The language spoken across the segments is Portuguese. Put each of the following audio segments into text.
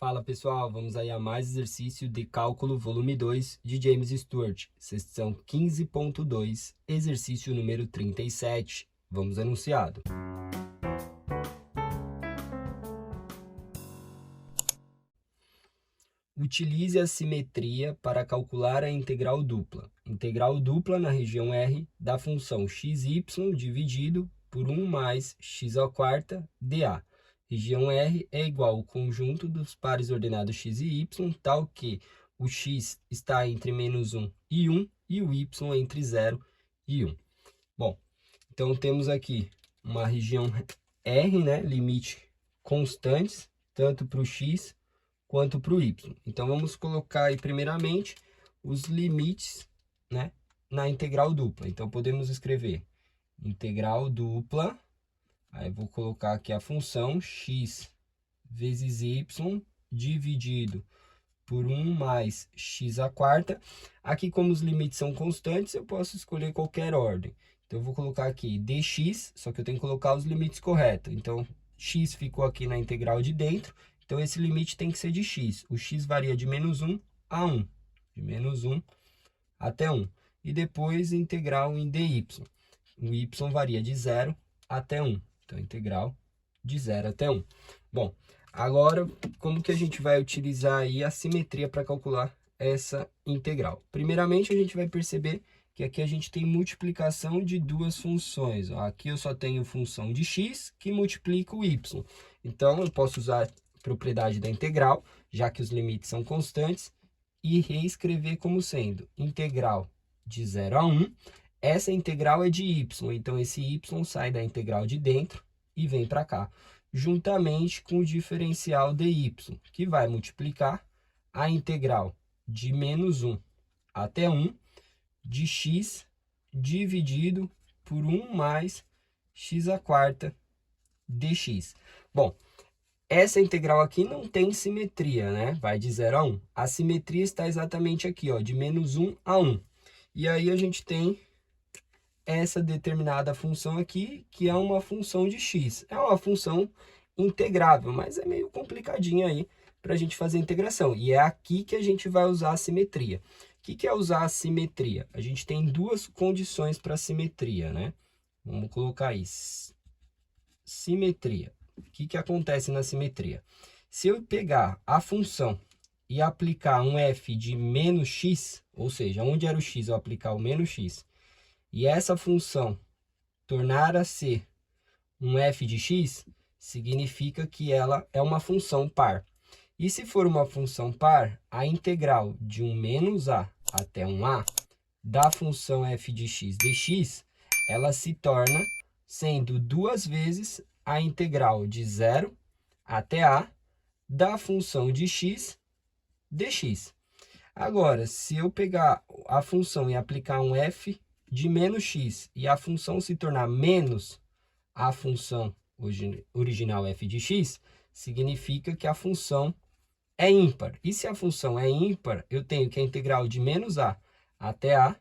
Fala pessoal, vamos aí a mais exercício de cálculo volume 2 de James Stewart, seção 15.2, exercício número 37. Vamos anunciado. Utilize a simetria para calcular a integral dupla. Integral dupla na região R da função xy dividido por 1 mais x² dA. Região R é igual ao conjunto dos pares ordenados x e y, tal que o x está entre -1 e 1 e o y entre 0 e 1. Bom, então temos aqui uma região R, né, limite constantes, tanto para o x quanto para o y. Então, vamos colocar aí, primeiramente, os limites, né, na integral dupla. Então, podemos escrever integral dupla, aí vou colocar aqui a função x vezes y dividido por 1 mais x². Aqui, como os limites são constantes, eu posso escolher qualquer ordem. Então, eu vou colocar aqui dx, só que eu tenho que colocar os limites corretos. Então, x ficou aqui na integral de dentro, então esse limite tem que ser de x. O x varia de -1 a 1, de -1 até 1. E depois integral em dy. O y varia de 0 até 1. Então, integral de 0 até 1. Bom, agora, como que a gente vai utilizar aí a simetria para calcular essa integral? Primeiramente, a gente vai perceber que aqui a gente tem multiplicação de duas funções. Aqui eu só tenho função de x que multiplica o y. Então, eu posso usar a propriedade da integral, já que os limites são constantes, e reescrever como sendo integral de 0 a 1. Essa integral é de y, então esse y sai da integral de dentro e vem para cá, juntamente com o diferencial dy, que vai multiplicar a integral de -1 até 1 de x dividido por 1 mais x² dx. Bom, essa integral aqui não tem simetria, né? Vai de 0 a 1. A simetria está exatamente aqui, ó, de -1 a 1. E aí a gente tem essa determinada função aqui, que é uma função de x. É uma função integrável, mas é meio complicadinho aí para a gente fazer a integração. E é aqui que a gente vai usar a simetria. O que é usar a simetria? A gente tem duas condições para a simetria, né? Vamos colocar isso. Simetria. O que acontece na simetria? Se eu pegar a função e aplicar um f de menos x, ou seja, onde era o x, eu aplicar o menos x, e essa função tornar a ser um f de x, significa que ela é uma função par. E se for uma função par, a integral de um menos a até um a da função f de x dx, ela se torna sendo duas vezes a integral de 0 até a da função de x dx. Agora, se eu pegar a função e aplicar um f de menos x e a função se tornar menos a função original f de x, significa que a função é ímpar. E se a função é ímpar, eu tenho que a integral de menos a até a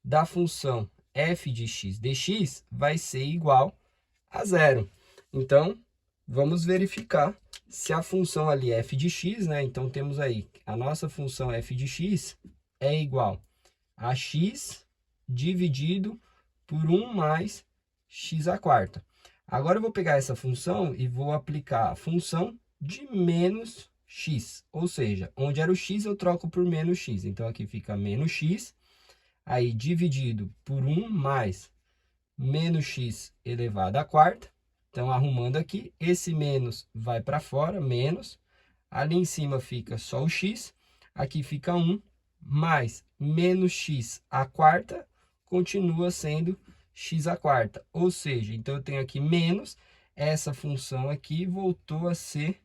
da função f de x dx vai ser igual a 0. Então, vamos verificar se a função ali é f de x, né? Então, temos aí a nossa função f de x é igual a x dividido por 1 mais x². Agora, eu vou pegar essa função e vou aplicar a função de menos x. Ou seja, onde era o x, eu troco por menos x. Então, aqui fica menos x, aí dividido por 1 mais menos x elevado à quarta. Então, arrumando aqui, esse menos vai para fora, menos. Ali em cima fica só o x. Aqui fica 1 mais menos x à quarta continua sendo x². Ou seja, então eu tenho aqui menos, essa função aqui voltou a ser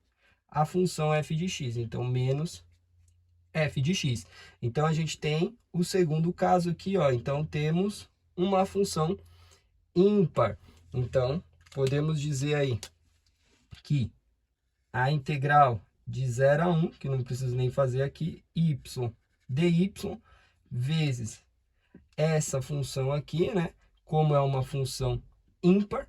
a função f de x. Então, menos f de x. Então, a gente tem o segundo caso aqui, ó. Então, temos uma função ímpar. Então, podemos dizer aí que a integral de 0 a 1, que não preciso nem fazer aqui, y dy, vezes essa função aqui, né? Como é uma função ímpar,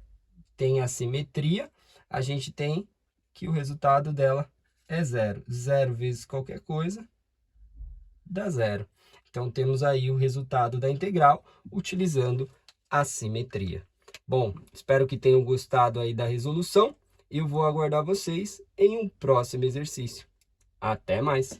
tem a simetria, a gente tem que o resultado dela é zero. Zero vezes qualquer coisa dá zero. Então, temos aí o resultado da integral utilizando a simetria. Bom, espero que tenham gostado aí da resolução. Eu vou aguardar vocês em um próximo exercício. Até mais!